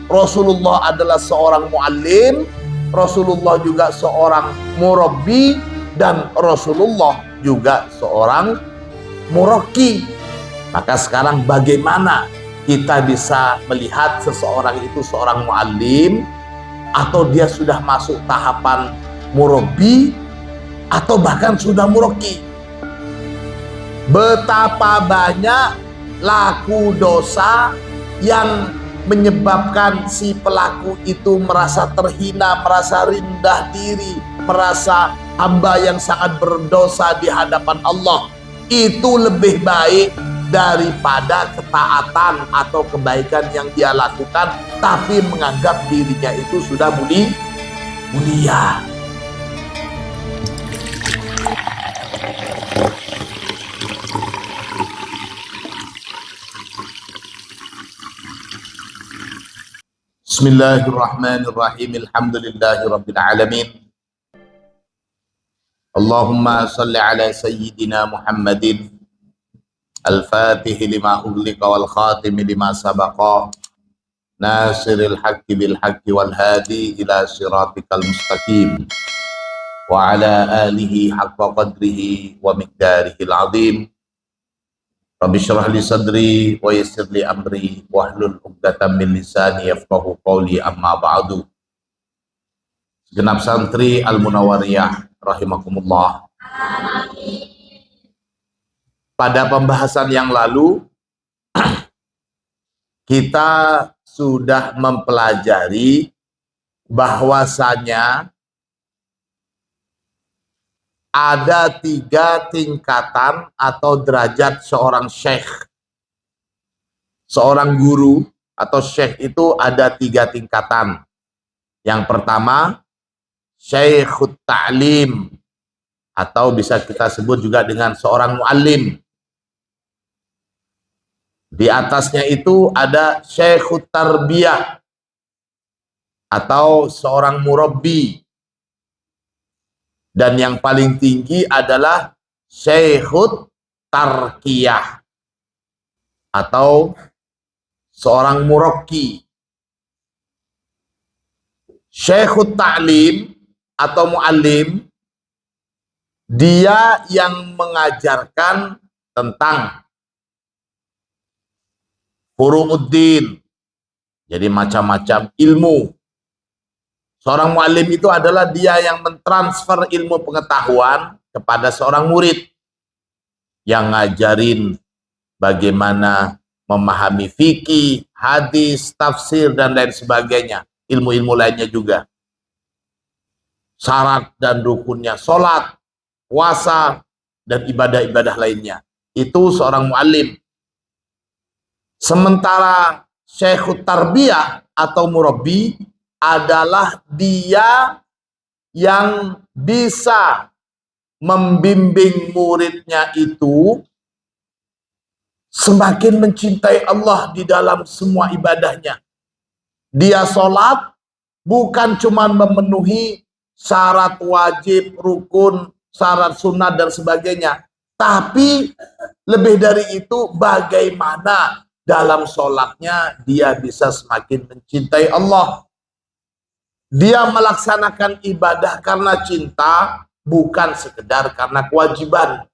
Rasulullah adalah seorang muallim, Rasulullah juga seorang murabbi, dan Rasulullah juga seorang muraqi. Maka sekarang bagaimana kita bisa melihat seseorang itu seorang muallim, atau dia sudah masuk tahapan murabbi, atau bahkan sudah muraqi? Betapa banyak laku dosa yang menyebabkan si pelaku itu merasa terhina, merasa rendah diri, merasa hamba yang sangat berdosa di hadapan Allah. Itu lebih baik daripada ketaatan atau kebaikan yang dia lakukan, tapi menganggap dirinya itu sudah mulia. Bismillahirrahmanirrahim. Alhamdulillahirabbil alamin. Allahumma salli ala sayyidina Muhammadin al-fatih lima ughliqa wal khatim lima sabaqa nasiril haqqi bil haqqi wal hadi ila siratikal mustaqim wa ala alihi haqqa qadrihi wa miqdarihil azim. Rabbi syrah li sadri wa yassir li amri wahlul 'uqdatam min lisani yafqahu qawli, amma ba'du. Segenap santri Al-Munawwariyah rahimakumullah. Pada pembahasan yang lalu kita sudah mempelajari bahwasanya ada 3 tingkatan atau derajat seorang syekh. Seorang guru atau syekh itu ada 3 tingkatan. Yang pertama, syekhut ta'lim, atau bisa kita sebut juga dengan seorang muallim. Di atasnya itu ada syekhut tarbiyah, atau seorang murabbi. Dan yang paling tinggi adalah syekhut tarkiyah, atau seorang muraqi. Syekhut ta'lim atau muallim, dia yang mengajarkan tentang furu'uddin, jadi macam-macam ilmu. Seorang muallim itu adalah dia yang mentransfer ilmu pengetahuan kepada seorang murid, yang ngajarin bagaimana memahami fikih, hadis, tafsir, dan lain sebagainya. Ilmu-ilmu lainnya juga. Syarat dan rukunnya sholat, puasa, dan ibadah-ibadah lainnya. Itu seorang muallim. Sementara syekhut tarbiyah atau murabbi adalah dia yang bisa membimbing muridnya itu semakin mencintai Allah di dalam semua ibadahnya. Dia sholat bukan cuma memenuhi syarat wajib, rukun, syarat sunat, dan sebagainya. Tapi lebih dari itu, bagaimana dalam sholatnya dia bisa semakin mencintai Allah. Dia melaksanakan ibadah karena cinta, bukan sekedar karena kewajiban.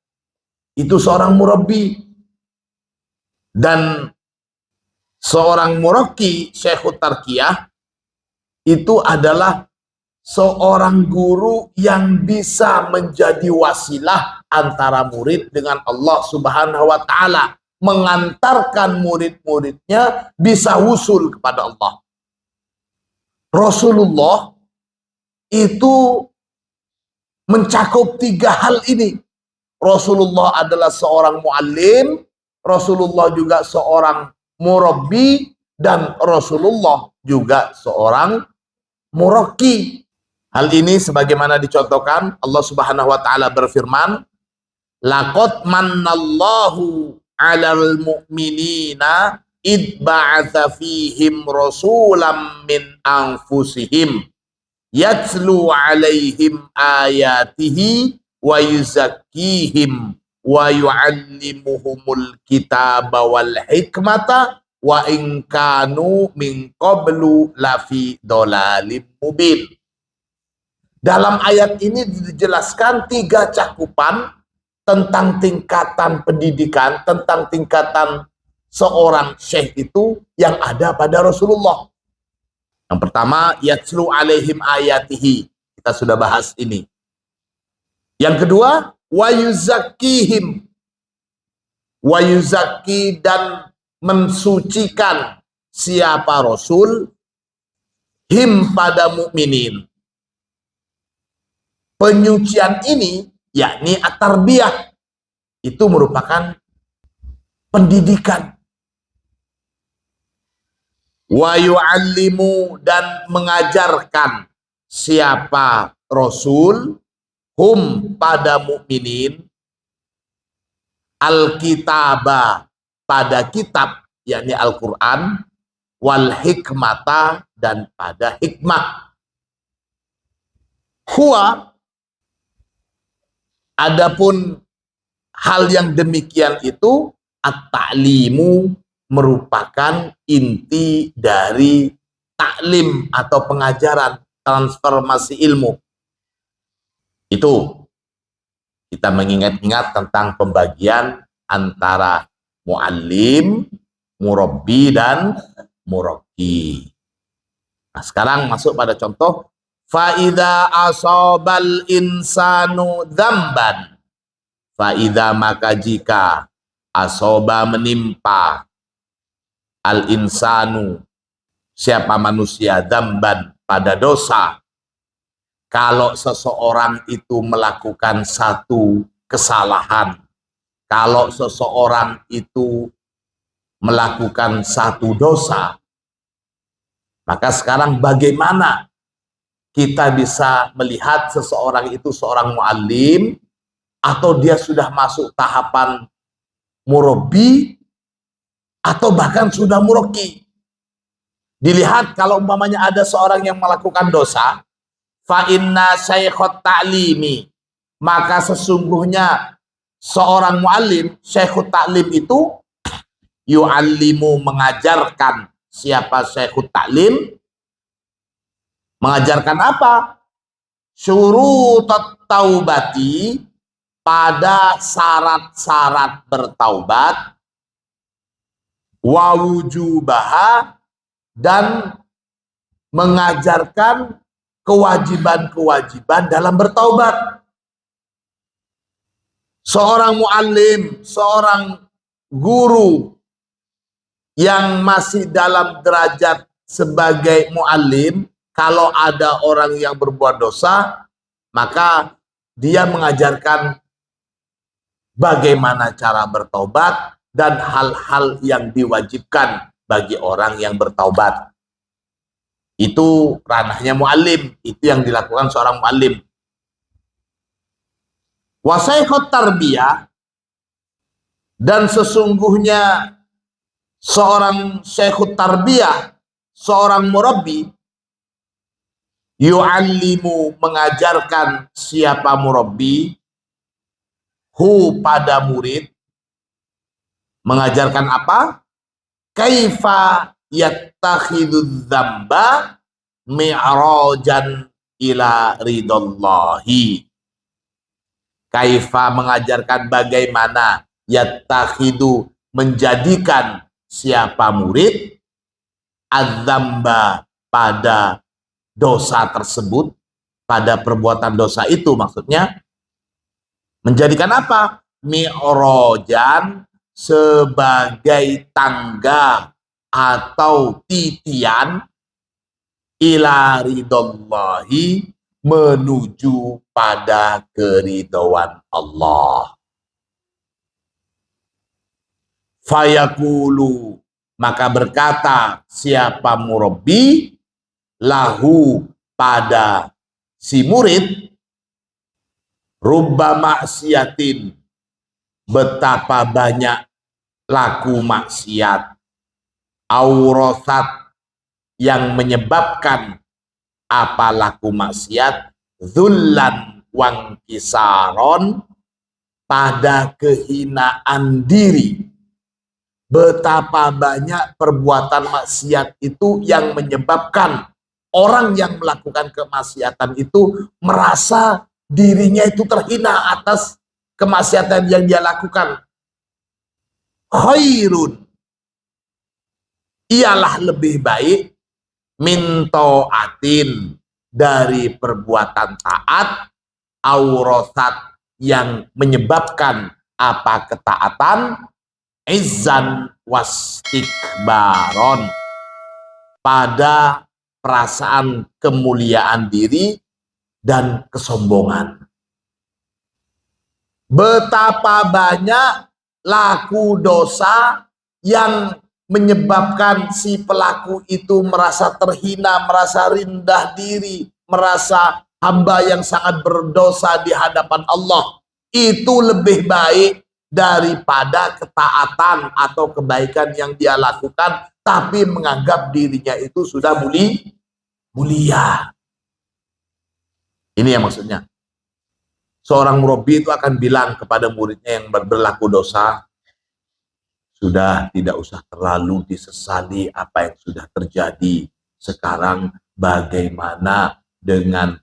Itu seorang murabbi. Dan seorang muraqi, syekhut tarkiyah, itu adalah seorang guru yang bisa menjadi wasilah antara murid dengan Allah Subhanahu wa ta'ala, mengantarkan murid-muridnya bisa wusul kepada Allah. Rasulullah itu mencakup 3 hal ini. Rasulullah adalah seorang muallim, Rasulullah juga seorang murabbi, dan Rasulullah juga seorang muraqi. Hal ini sebagaimana dicontohkan, Allah Subhanahu wa ta'ala berfirman, laqad mannallahu 'alal mu'minina id ba'atha fihim rasulam min anfusihim yatlu 'alaihim ayatihi wa yuzakkihim wa yu'allimuhumul kitaba wal hikmata wa in kanu min qablu lafi dolalim mubin. Dalam ayat ini dijelaskan 3 cakupan tentang tingkatan pendidikan, tentang tingkatan seorang syekh itu yang ada pada Rasulullah. Yang pertama, yatslu alaihim ayatihi. Kita sudah bahas ini. Yang kedua, wa yuzakkihim. Wa yuzakki dan mensucikan siapa Rasul him pada mukminin. Penyucian ini yakni at-tarbiyah, itu merupakan pendidikan. Wa yu'allimu dan mengajarkan siapa Rasul hum pada mukminin al-kitaba pada kitab yakni Al-Qur'an wal hikmata dan pada hikmah. Huwa adapun hal yang demikian itu at-ta'limu merupakan inti dari taklim atau pengajaran, transformasi ilmu. Itu kita mengingat-ingat tentang pembagian antara muallim, murabbi dan murabbi. Nah, sekarang masuk pada contoh faida asobal insanu dzamban. Faida maka jika asoba menimpa al insanu siapa manusia dzamban pada dosa. Kalau seseorang itu melakukan satu kesalahan, kalau seseorang itu melakukan satu dosa, maka sekarang bagaimana kita bisa melihat seseorang itu seorang muallim atau dia sudah masuk tahapan murabbi atau bahkan sudah muraqi. Dilihat kalau umpamanya ada seorang yang melakukan dosa, fa inna syaikhut ta'limi, maka sesungguhnya seorang muallim, syekhut ta'lim itu yu'allimu mengajarkan. Siapa syekhut ta'lim? Mengajarkan apa? Syurutut taubati, pada syarat-syarat bertaubat, wa wujubaha dan mengajarkan kewajiban-kewajiban dalam bertaubat. Seorang muallim, seorang guru yang masih dalam derajat sebagai muallim, kalau ada orang yang berbuat dosa, maka dia mengajarkan bagaimana cara bertaubat dan hal-hal yang diwajibkan bagi orang yang bertaubat. Itu ranahnya muallim, itu yang dilakukan seorang muallim. Wa syekhut tarbiyah, dan sesungguhnya seorang syekhut tarbiyah, seorang murabbi, yu'allimu mengajarkan siapa murabbi, hu pada murid, mengajarkan apa? Kaifa yattakhidudz dzamba mi'rajan ila ridallahi. Kaifa mengajarkan bagaimana yattakhidu menjadikan siapa murid adzamba pada dosa tersebut, pada perbuatan dosa itu maksudnya menjadikan apa? Mi'rajan sebagai tangga atau titian ila ridallahi menuju pada keridhaan Allah. Fayaqulu maka berkata siapa murabbi lahu pada si murid, rubba maksiatin, betapa banyak laku maksiat, aurasat yang menyebabkan apa laku maksiat, dzullan wang kisaron, pada kehinaan diri betapa banyak perbuatan maksiat itu yang menyebabkan orang yang melakukan kemaksiatan itu merasa dirinya itu terhina atas kemaksiatan yang dia lakukan. Khairun, ialah lebih baik, min ta'atin, dari perbuatan taat, aurosat, yang menyebabkan apa ketaatan, izzan wastikbaron, pada perasaan kemuliaan diri dan kesombongan. Betapa banyak laku dosa yang menyebabkan si pelaku itu merasa terhina, merasa rendah diri, merasa hamba yang sangat berdosa di hadapan Allah. Itu lebih baik daripada ketaatan atau kebaikan yang dia lakukan, tapi menganggap dirinya itu sudah mulia. Ini yang maksudnya. Seorang murabi itu akan bilang kepada muridnya yang berlaku dosa, sudah, tidak usah terlalu disesali apa yang sudah terjadi. Sekarang bagaimana dengan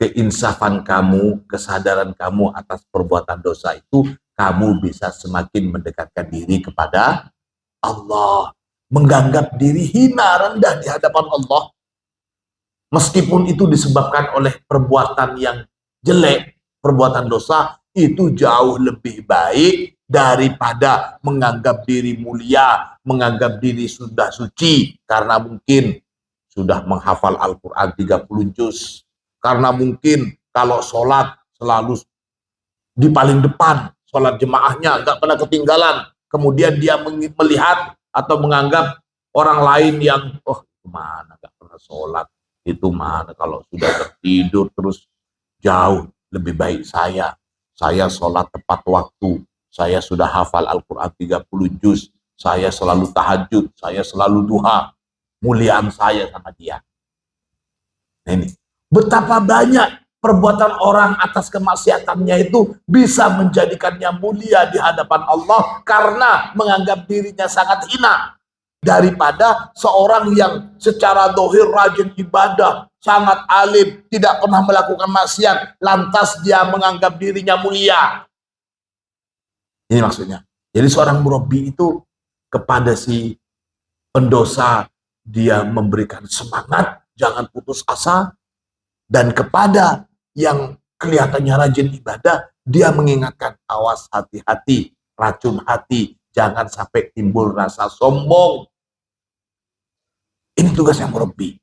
keinsafan kamu, kesadaran kamu atas perbuatan dosa itu, kamu bisa semakin mendekatkan diri kepada Allah. Menganggap diri hina, rendah di hadapan Allah. Meskipun itu disebabkan oleh perbuatan yang jelek, perbuatan dosa, itu jauh lebih baik daripada menganggap diri mulia, menganggap diri sudah suci, karena mungkin sudah menghafal Al-Quran 30 juz, karena mungkin kalau sholat selalu di paling depan, sholat jemaahnya nggak pernah ketinggalan, kemudian dia melihat atau menganggap orang lain yang, oh mana nggak pernah sholat, itu mana kalau sudah tertidur terus, jauh lebih baik saya sholat tepat waktu, saya sudah hafal Al-Quran 30 juz, saya selalu tahajud, saya selalu duha, muliaan saya sama dia. Nah ini, betapa banyak perbuatan orang atas kemaksiatannya itu bisa menjadikannya mulia di hadapan Allah karena menganggap dirinya sangat hina, daripada seorang yang secara dohir rajin ibadah, sangat alim, tidak pernah melakukan maksiat, lantas dia menganggap dirinya mulia. Ini maksudnya. Jadi seorang murabi itu kepada si pendosa dia memberikan semangat, jangan putus asa, dan kepada yang kelihatannya rajin ibadah, dia mengingatkan, awas hati-hati, racun hati, jangan sampai timbul rasa sombong. Ini tugas yang murabi.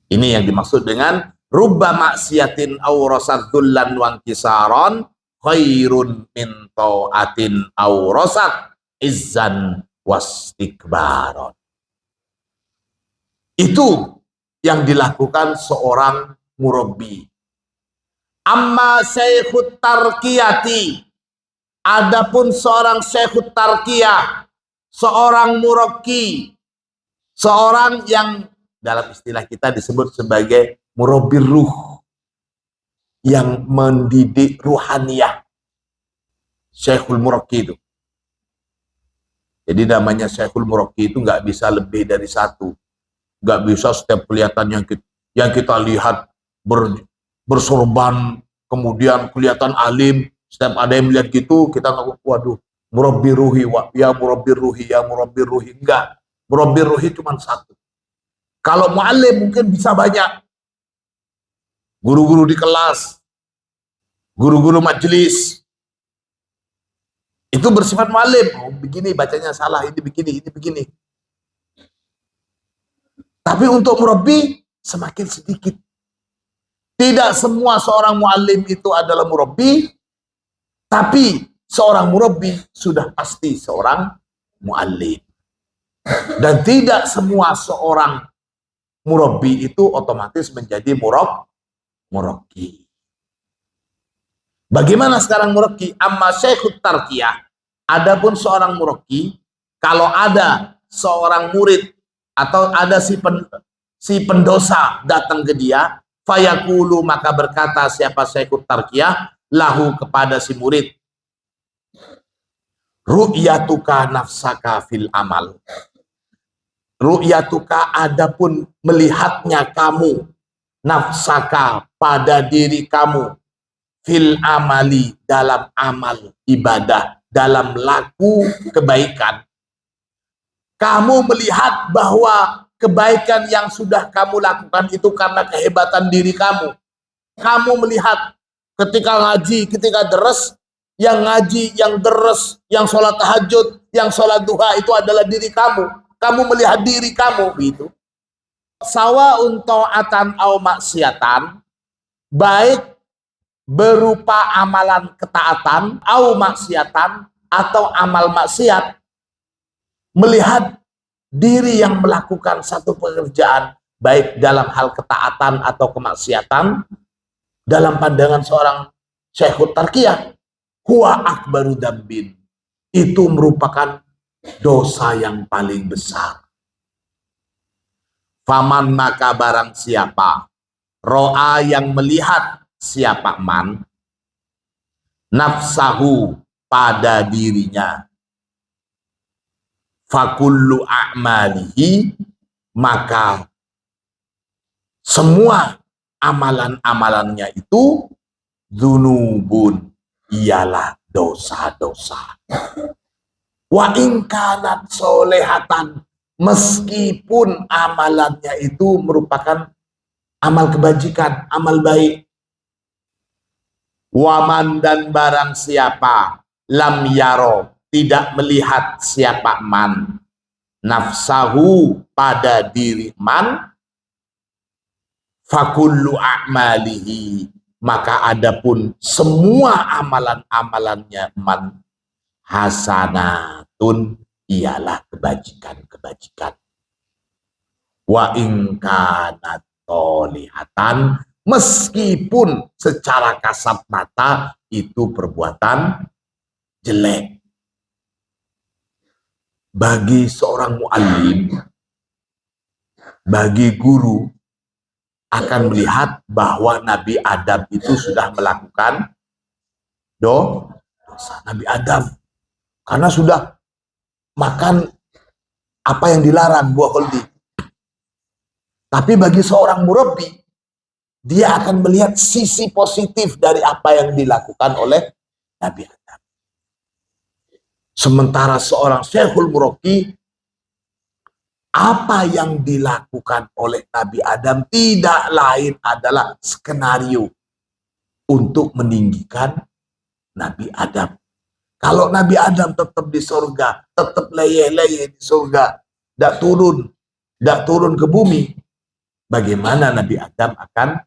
Ini yang dimaksud dengan rubba maksiatin awrasat dhullan wa inkisaron khairun min ta'atin awrasat izzan wastikbaron. Itu yang dilakukan seorang murabi. Amma syekhut tarkiyati, adapun seorang syekhut tarkiyah, seorang murabbi, seorang yang dalam istilah kita disebut sebagai murabbir ruh, yang mendidik ruhaniyah, syekhul murabbi itu. Jadi namanya syekhul murabbi itu nggak bisa lebih dari satu, nggak bisa setiap kelihatan yang kita lihat bersorban kemudian kelihatan alim, setiap ada yang melihat gitu kita ngomong, waduh murabbi ruhi, ya murabbi ruhi, ya murabbi ruhi. Enggak, murabbi ruhi cuma satu. Kalau mu'allim mungkin bisa banyak. Guru-guru di kelas, guru-guru majelis, itu bersifat mu'allim. Oh, begini bacanya salah, ini begini, ini begini. Tapi untuk murabbi semakin sedikit. Tidak semua seorang mu'allim itu adalah murabbi, tapi seorang murabbi sudah pasti seorang mu'allim. Dan tidak semua seorang murabbi itu otomatis menjadi murabbi. Bagaimana sekarang murabbi? Amma syekhut tarkiyah, adapun seorang murabbi, kalau ada seorang murid atau ada si pendosa datang ke dia, fayaqulu, maka berkata siapa syekhut tarkiyah lahu kepada si murid, Ru'yatuka nafsaka fil amal. Ru'yatuka adapun melihatnya kamu, nafsaka pada diri kamu, fil amali dalam amal ibadah, dalam laku kebaikan. Kamu melihat bahwa kebaikan yang sudah kamu lakukan itu karena kehebatan diri kamu. Kamu melihat ketika ngaji, ketika deres, yang ngaji, yang deres, yang sholat tahajud, yang sholat duha itu adalah diri kamu. Kamu melihat diri kamu gitu. Sawa'un ta'atan au maksiatan, baik berupa amalan ketaatan au maksiatan atau amal maksiat. Melihat diri yang melakukan satu pekerjaan baik dalam hal ketaatan atau kemaksiatan, dalam pandangan seorang Syekhut Tarkiyah, huwa akbaru dambin, itu merupakan dosa yang paling besar. Faman maka barang siapa, ro'a yang melihat, siapa man, nafsahu pada dirinya, fakullu a'malihi, maka semua amalan-amalannya itu dzunubun, ialah dosa-dosa. Wa ingkanat solehatan, meskipun amalannya itu merupakan amal kebajikan, amal baik. Waman dan barang siapa lam yaro, tidak melihat siapa man, nafsahu pada diri man, fakullu a'malihi, maka adapun semua amalan-amalannya man, hasanatun, ialah kebajikan-kebajikan. Wa ingkanat tolihatan, meskipun secara kasat mata itu perbuatan jelek. Bagi seorang mu'allim, bagi guru, akan melihat bahwa Nabi Adam itu sudah melakukan dosa. Nabi Adam, karena sudah makan apa yang dilarang, buah holdi. Tapi bagi seorang murabbi, dia akan melihat sisi positif dari apa yang dilakukan oleh Nabi Adam. Sementara seorang syekhul murabbi, apa yang dilakukan oleh Nabi Adam tidak lain adalah skenario untuk meninggikan Nabi Adam. Kalau Nabi Adam tetap di surga, tetap leyeh-leyeh di surga, tidak turun ke bumi, bagaimana Nabi Adam akan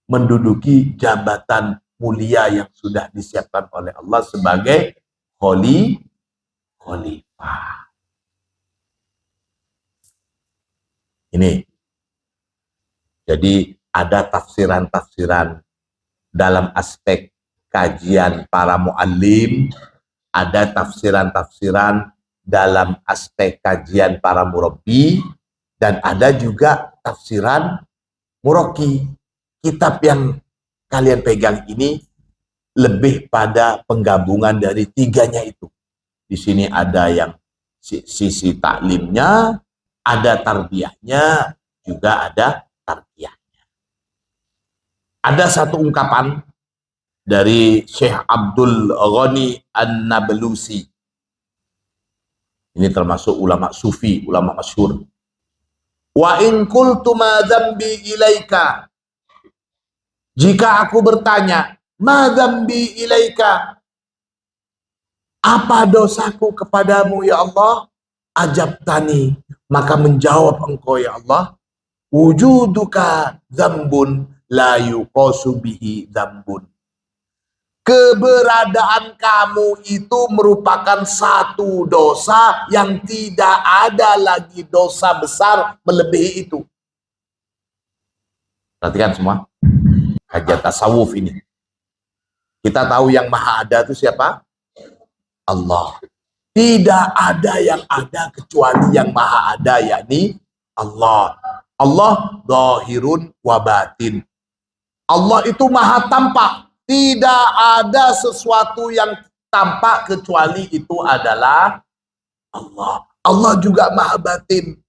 menduduki jabatan mulia yang sudah disiapkan oleh Allah sebagai khalifah. Ini. Jadi ada tafsiran-tafsiran dalam aspek kajian para muallim, ada tafsiran-tafsiran dalam aspek kajian para murabbi, dan ada juga tafsiran muraqi. Kitab yang kalian pegang ini lebih pada penggabungan dari tiganya itu. Di sini ada yang sisi taklimnya, ada tarbiyahnya, juga ada tarbiyahnya. Ada satu ungkapan dari Syekh Abdul Ghani An-Nablusi. Ini termasuk ulama sufi, ulama masyhur. Wa in qultu ma dzambi ilaika, jika aku bertanya, ma dzambi ilaika, apa dosaku kepadamu ya Allah? Ajabtani, maka menjawab engkau ya Allah, wujuduka dzambun la yuqasu bihi dzambun. Keberadaan kamu itu merupakan satu dosa yang tidak ada lagi dosa besar melebihi itu. Perhatikan semua. Kajian tasawuf ini. Kita tahu yang maha ada itu siapa? Allah. Tidak ada yang ada kecuali yang maha ada, yakni Allah. Allah zahirun wa batin. Allah itu maha tampak. Tidak ada sesuatu yang tampak kecuali itu adalah Allah. Allah juga maha batin.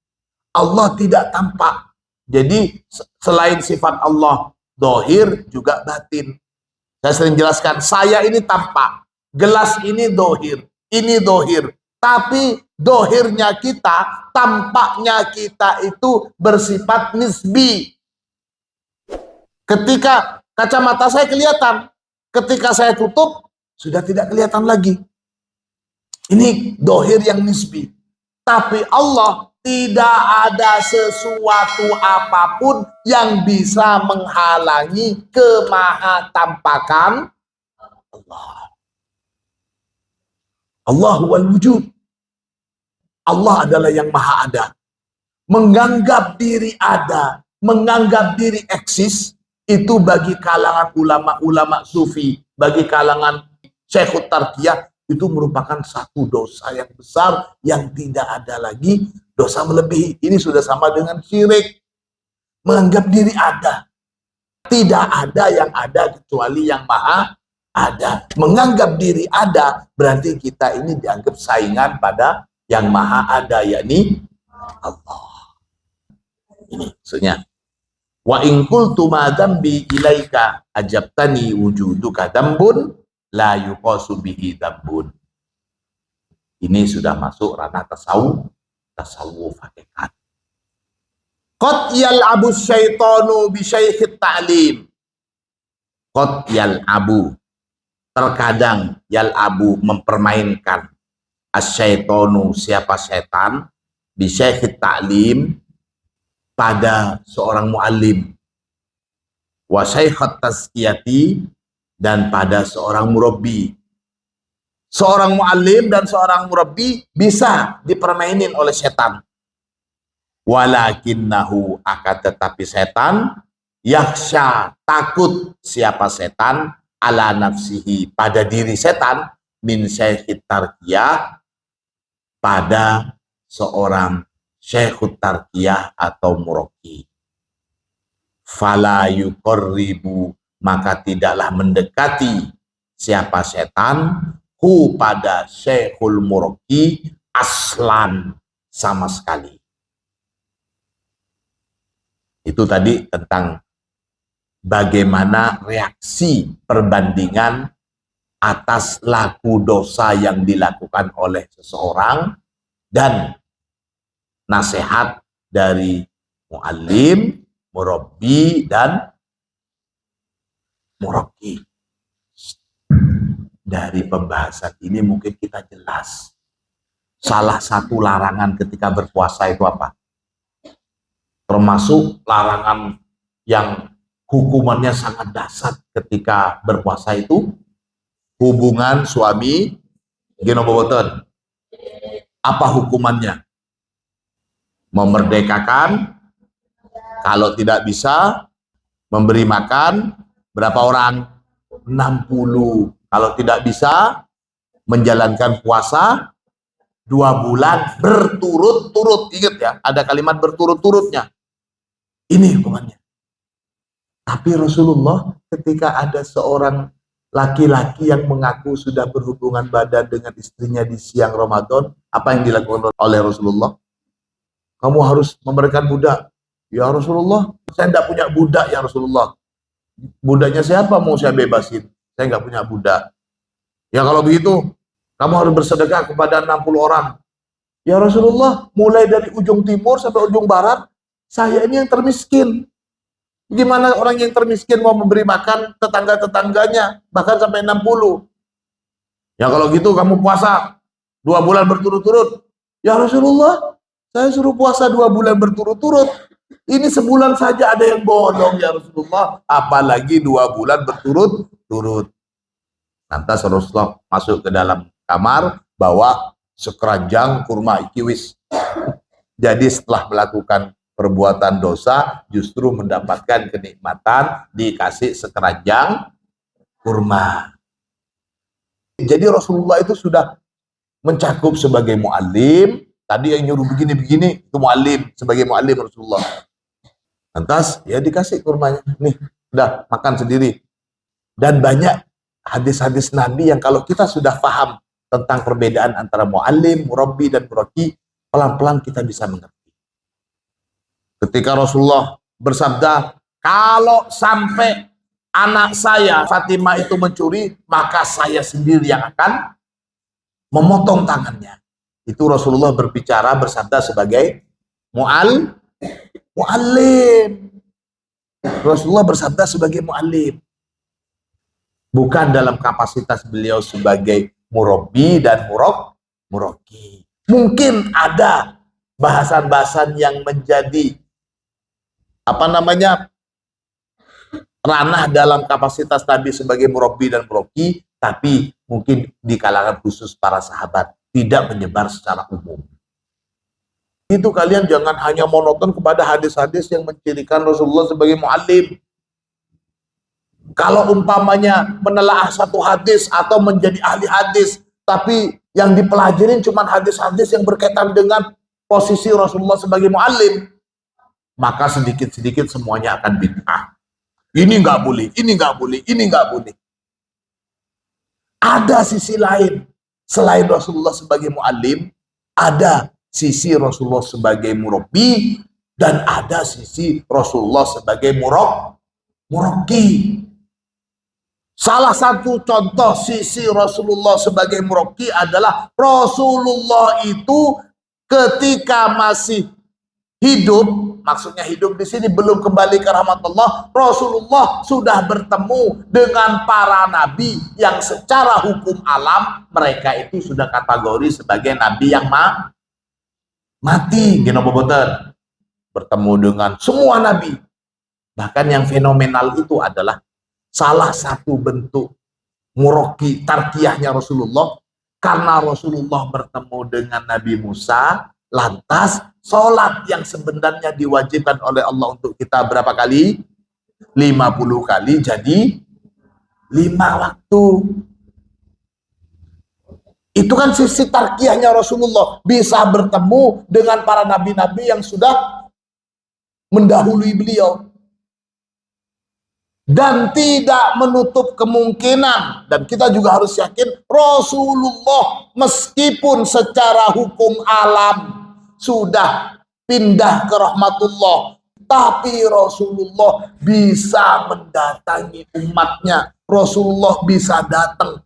Allah tidak tampak. Jadi selain sifat Allah dohir juga batin. Saya sering jelaskan, saya ini tampak, gelas ini dohir, ini dohir. Tapi dohirnya kita, tampaknya kita itu bersifat nisbi. Ketika kacamata saya kelihatan, ketika saya tutup, sudah tidak kelihatan lagi. Ini dohir yang nisbi. Tapi Allah tidak ada sesuatu apapun yang bisa menghalangi kemahatampakan Allah. Allah wal wujud. Allah adalah yang maha ada. Menganggap diri ada, menganggap diri eksis, itu bagi kalangan ulama-ulama sufi, bagi kalangan Syekhut Tarkiyah, itu merupakan satu dosa yang besar yang tidak ada lagi dosa melebihi. Ini sudah sama dengan syirik. Menganggap diri ada. Tidak ada yang ada kecuali yang maha ada. Menganggap diri ada berarti kita ini dianggap saingan pada yang maha ada, yakni Allah. Ini maksudnya. Wa in qultu ma dzambi ilaika ajabtani wujuduka dzambun la yuqasu bihi dzambun. Ini sudah masuk ranah tasawuf hakikat. Qad yal'abu syaitanu bi syaikhit ta'lim. Qad yal'abu, terkadang yal'abu mempermainkan asyaitonu, siapa setan, bi syaikhit ta'lim, pada seorang muallim, wa syaikhat tazkiyati, dan pada seorang murabbi. Seorang muallim dan seorang murabbi bisa dipermainin oleh setan. Walakinnahu, akan tetapi setan, yakhsha, takut siapa setan, ala nafsihi, pada diri setan, min syaikhit tarkiyah, pada seorang Syekhut Tarkiyah atau murabbi. Fala yuqarribu, maka tidaklah mendekati siapa setan hu pada Syekhul murabbi aslan, sama sekali. Itu tadi tentang bagaimana reaksi perbandingan atas laku dosa yang dilakukan oleh seseorang dan nasihat dari muallim, murabbi, dan murabbi. Dari pembahasan ini mungkin kita jelas. Salah satu larangan ketika berpuasa itu apa? Termasuk larangan yang hukumannya sangat dahsyat ketika berpuasa itu hubungan suami genoboboten. Apa hukumannya? Memerdekakan, kalau tidak bisa memberi makan berapa orang? 60. Kalau tidak bisa menjalankan puasa 2 bulan berturut-turut. Ingat ya, ada kalimat berturut-turutnya. Ini hukumannya. Tapi Rasulullah ketika ada seorang laki-laki yang mengaku sudah berhubungan badan dengan istrinya di siang Ramadan, apa yang dilakukan oleh Rasulullah? Kamu harus memberikan budak. Ya Rasulullah, saya tidak punya budak ya Rasulullah. Budaknya siapa mau saya bebasin? Saya nggak punya budak. Ya kalau begitu, kamu harus bersedekah kepada 60 orang. Ya Rasulullah, mulai dari ujung timur sampai ujung barat, saya ini yang termiskin. Gimana orang yang termiskin mau memberi makan tetangga-tetangganya, bahkan sampai 60? Ya kalau gitu kamu puasa 2 bulan berturut-turut. Ya Rasulullah, saya suruh puasa 2 bulan berturut-turut. Ini sebulan saja ada yang bolong ya Rasulullah, apalagi 2 bulan berturut-turut. Lantas Rasulullah masuk ke dalam kamar, bawa sekeranjang kurma ikiwis. Jadi setelah melakukan perbuatan dosa, justru mendapatkan kenikmatan, dikasih sekeranjang kurma. Jadi Rasulullah itu sudah mencakup sebagai muallim. Tadi yang nyuruh begini-begini, itu muallim, sebagai muallim Rasulullah. Lantas, ya dikasih kurmanya. Nih, udah makan sendiri. Dan banyak hadis-hadis Nabi yang kalau kita sudah paham tentang perbedaan antara muallim, murabbi, dan muraqi, pelan-pelan kita bisa mengerti. Ketika Rasulullah bersabda, kalau sampai anak saya Fatimah itu mencuri, maka saya sendiri yang akan memotong tangannya. Itu Rasulullah berbicara, bersabda sebagai muallim. Rasulullah bersabda sebagai muallim, bukan dalam kapasitas beliau sebagai murabbi dan muraqi. Mungkin ada bahasan-bahasan yang menjadi ranah dalam kapasitas Nabi sebagai murabbi dan muraqi, tapi mungkin di kalangan khusus para sahabat, tidak menyebar secara umum. Itu kalian jangan hanya monoton kepada hadis-hadis yang mencirikan Rasulullah sebagai muallim. Kalau umpamanya menelaah satu hadis atau menjadi ahli hadis, tapi yang dipelajarin cuma hadis-hadis yang berkaitan dengan posisi Rasulullah sebagai muallim, maka sedikit-sedikit semuanya akan bid'ah. Ini nggak boleh, ini nggak boleh, ini nggak boleh. Ada sisi lain selain Rasulullah sebagai muallim, ada sisi Rasulullah sebagai murabbi, dan ada sisi Rasulullah sebagai muraqi. Salah satu contoh sisi Rasulullah sebagai muraqi adalah Rasulullah itu ketika masih hidup, maksudnya hidup di sini belum kembali ke rahmatullah, Rasulullah sudah bertemu dengan para nabi yang secara hukum alam mereka itu sudah kategori sebagai nabi yang mati, gino boboten, bertemu dengan semua nabi. Bahkan yang fenomenal itu adalah salah satu bentuk muraqi tarkiyahnya Rasulullah, karena Rasulullah bertemu dengan Nabi Musa, lantas sholat yang sebenarnya diwajibkan oleh Allah untuk kita berapa kali? 50 kali jadi 5 waktu. Itu kan sisi tarkiyahnya Rasulullah, bisa bertemu dengan para nabi-nabi yang sudah mendahului beliau. Dan tidak menutup kemungkinan, dan kita juga harus yakin, Rasulullah meskipun secara hukum alam sudah pindah ke rahmatullah, tapi Rasulullah bisa mendatangi umatnya. Rasulullah bisa datang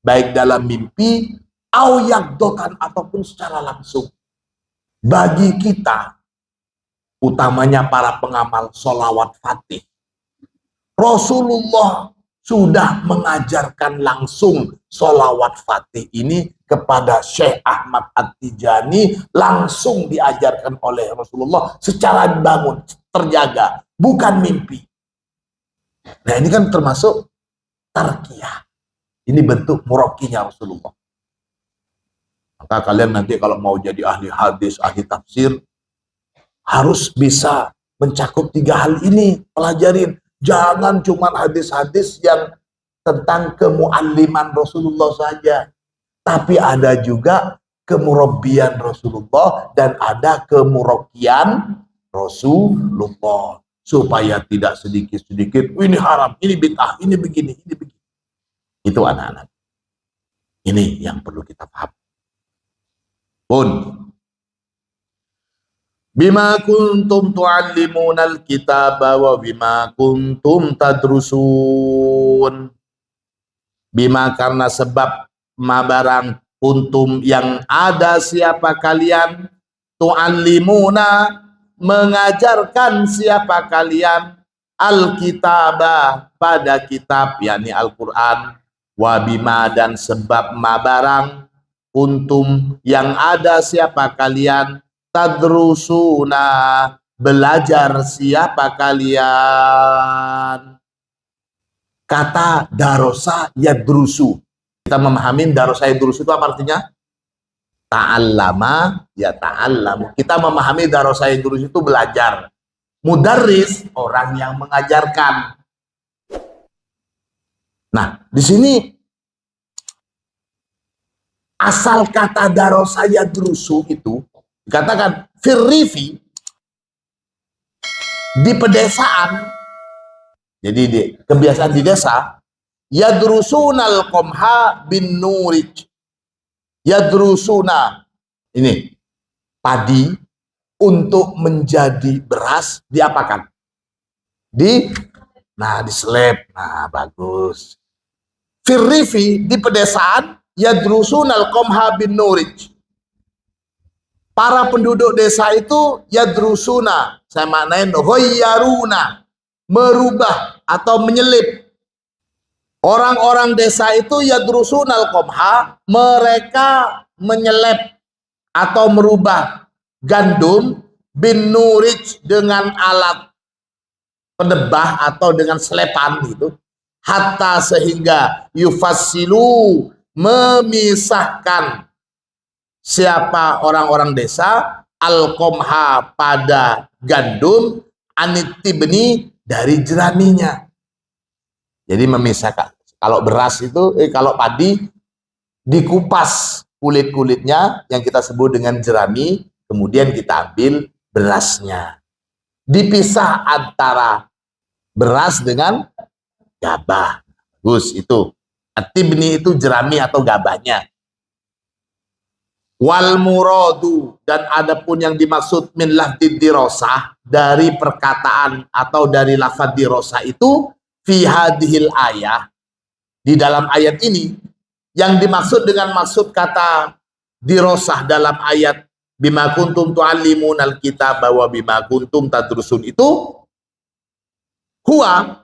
baik dalam mimpi, au yaqdatan, ataupun secara langsung. Bagi kita, utamanya para pengamal sholawat fatih, Rasulullah sudah mengajarkan langsung sholawat fatih ini kepada Syekh Ahmad At-Tijani, langsung diajarkan oleh Rasulullah secara dibangun, terjaga, bukan mimpi. Nah ini kan termasuk tarkiyah. Ini bentuk muraqinya Rasulullah. Maka kalian nanti kalau mau jadi ahli hadis, ahli tafsir, harus bisa mencakup 3 hal ini, pelajarin. Jangan cuma hadis-hadis yang tentang kemualliman Rasulullah saja, tapi ada juga kemurabbian Rasulullah dan ada kemuraqian Rasulullah, supaya tidak sedikit-sedikit ini haram, ini bid'ah, ini begini, ini begini. Itu anak-anak. Ini yang perlu kita paham. Pun bima kuntum tu'allimunal kitaba wa bima kuntum tadrusun. Bima karena sebab ma barang kuntum yang ada siapa kalian, tu'allimuna mengajarkan siapa kalian, al-kitaba pada kitab, yakni Al-Quran, wa bima dan sebab ma barang kuntum yang ada siapa kalian, tadrusuna belajar siapa kalian. Kata darosa yadrusu, kita memahami darosa yadrusu itu apa artinya? Ta'allama ya ta'allamu. Kita memahami darosa yadrusu itu belajar. Mudarris orang yang mengajarkan. Nah di sini asal kata darosa yadrusu itu dikatakan firrifi, di pedesaan. Jadi kebiasaan di desa, Yadrusunal qamha bin nurij. Yadrusuna, ini padi untuk menjadi beras diapakan? Diseleb. Nah, bagus. Firrifi, di pedesaan, yadrusunal qamha bin nurij. Para penduduk desa itu yadrusuna, saya maknain ghayyaruna, merubah atau menyelip. Orang-orang desa itu yadrusunal qamha, mereka menyelip atau merubah gandum bin nurij dengan alat penebah atau dengan selepan gitu, hatta sehingga yufassilu, memisahkan siapa orang-orang desa al-qamha pada gandum anitibni dari jeraminya. Jadi memisahkan. Kalau beras itu, kalau padi dikupas kulit-kulitnya yang kita sebut dengan jerami, kemudian kita ambil berasnya. Dipisah antara beras dengan gabah. Bagus itu. Atibni itu jerami atau gabahnya. Wal muradu, dan adapun yang dimaksud min lafdid dirosah, dari perkataan atau dari lafaz dirosah itu fi hadhil ayah, di dalam ayat ini, yang dimaksud dengan maksud kata dirosah dalam ayat bima kuntum tu'allimunal kitaba wa bima kuntum tadrusun itu huwa,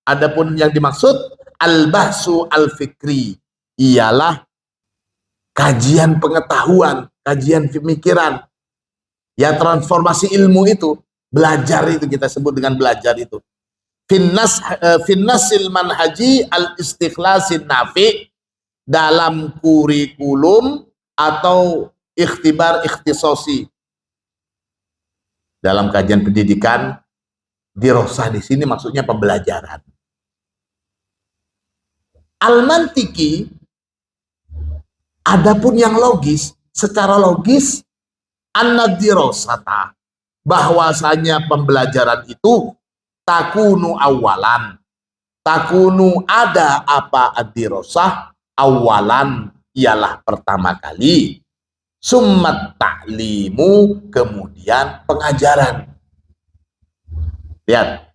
adapun yang dimaksud al-bahsu al-fikri, ialah kajian pengetahuan, kajian pemikiran, ya, transformasi ilmu itu, belajar itu kita sebut dengan belajar itu. Finnasil manhaji al-istikhlasin nafi, dalam kurikulum atau ikhtibar ikhtisosi, dalam kajian pendidikan. Dirosah di sini maksudnya pembelajaran. Al-mantiki, adapun yang logis, secara logis, an-nadirosata, bahwasanya pembelajaran itu takunu awalan, takunu ada apa ad-dirosah, awalan ialah pertama kali, summat ta'limu, kemudian pengajaran. Lihat,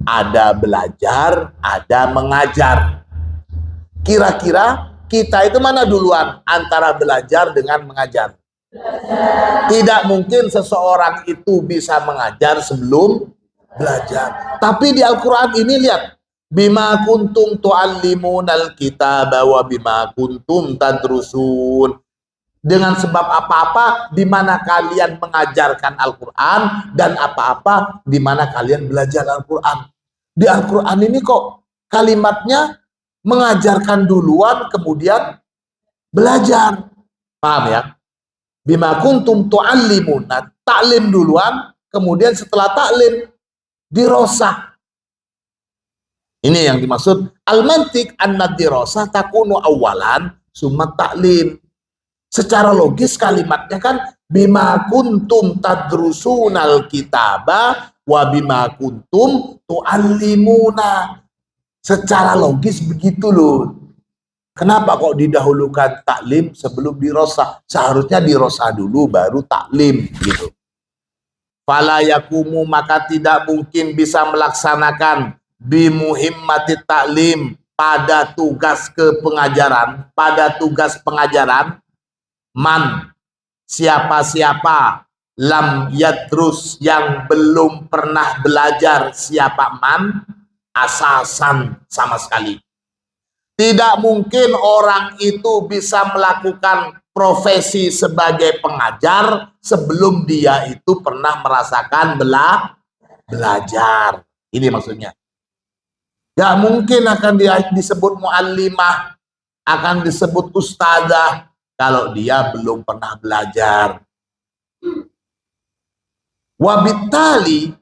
ada belajar, ada mengajar. Kira-kira kita itu mana duluan antara belajar dengan mengajar? Tidak mungkin seseorang itu bisa mengajar sebelum belajar. Tapi di Al-Quran ini lihat, bima kuntum tu'allimunal kitaba wa bima kuntum tadrusun. Dengan sebab apa-apa di mana kalian mengajarkan Al-Quran, dan apa-apa di mana kalian belajar Al-Quran. Di Al-Quran ini kok kalimatnya mengajarkan duluan kemudian belajar. Paham ya? Bima kuntum tu'allimun, taklim duluan, kemudian setelah taklim dirosah. Ini yang dimaksud al-mantik an-nadirosah takunu awalan summa taklim. Secara logis kalimatnya kan bima kuntum tadrusunal kitaba wa bima kuntum tu'allimuna. Secara logis begitu loh. Kenapa kok didahulukan taklim sebelum dirosah? Seharusnya dirosah dulu baru taklim gitu. Fala yakumu, maka tidak mungkin bisa melaksanakan bimuhimmati taklim, pada tugas kepengajaran, pada tugas pengajaran, man, siapa-siapa, lam yadrus, yang belum pernah belajar, siapa man, asasan sama sekali. Tidak mungkin orang itu bisa melakukan profesi sebagai pengajar sebelum dia itu pernah merasakan belajar. Ini maksudnya. Gak mungkin akan disebut muallimah, akan disebut ustadzah, kalau dia belum pernah belajar. Wabitali,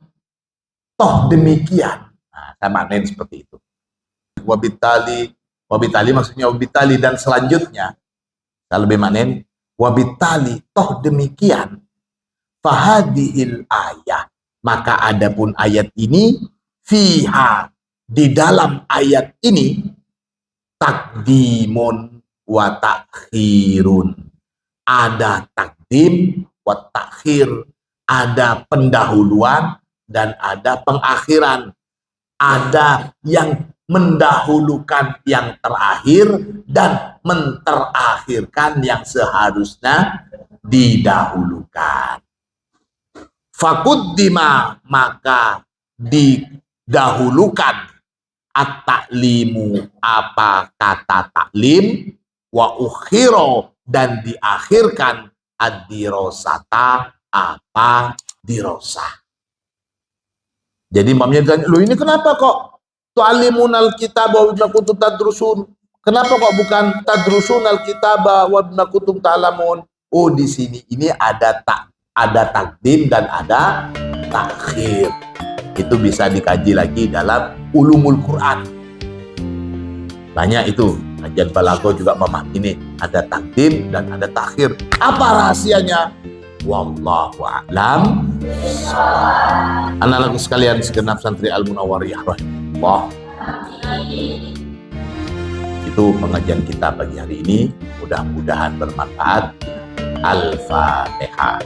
toh demikian. Nah, saya maknain seperti itu. Wabitali maksudnya wabitali dan selanjutnya. Saya lebih maknain wabitali, toh demikian. Fahadihil ayah, maka adapun ayat ini, fiha, di dalam ayat ini, takdimun wa takhirun. Ada takdim wa takhir, ada pendahuluan dan ada pengakhiran. Ada yang mendahulukan yang terakhir dan menterakhirkan yang seharusnya didahulukan. Fakuddima, maka didahulukan at-ta'limu, apa kata taklim, wa ukhiro, dan diakhirkan ad-dirosata, apa dirosah. Jadi imamnya ditanya, lu ini kenapa kok tu'allimunal kitaba wa bima kuntum tadrusun? Kenapa kok bukan tadrusunal kitaba wa bima kuntum ta'lamun? Oh, di sini ini ada takdim dan ada takhir. Itu bisa dikaji lagi dalam ulumul Quran. Banyak itu, kajian balaghah juga memahami ini. Ada takdim dan ada takhir. Apa rahasianya? Wallahu a'lam. Anak-anakku sekalian, segenap santri Al-Munawwariyah rahimahullah. Itu pengajian kita pagi hari ini. Mudah-mudahan bermanfaat. Al-Fatihah.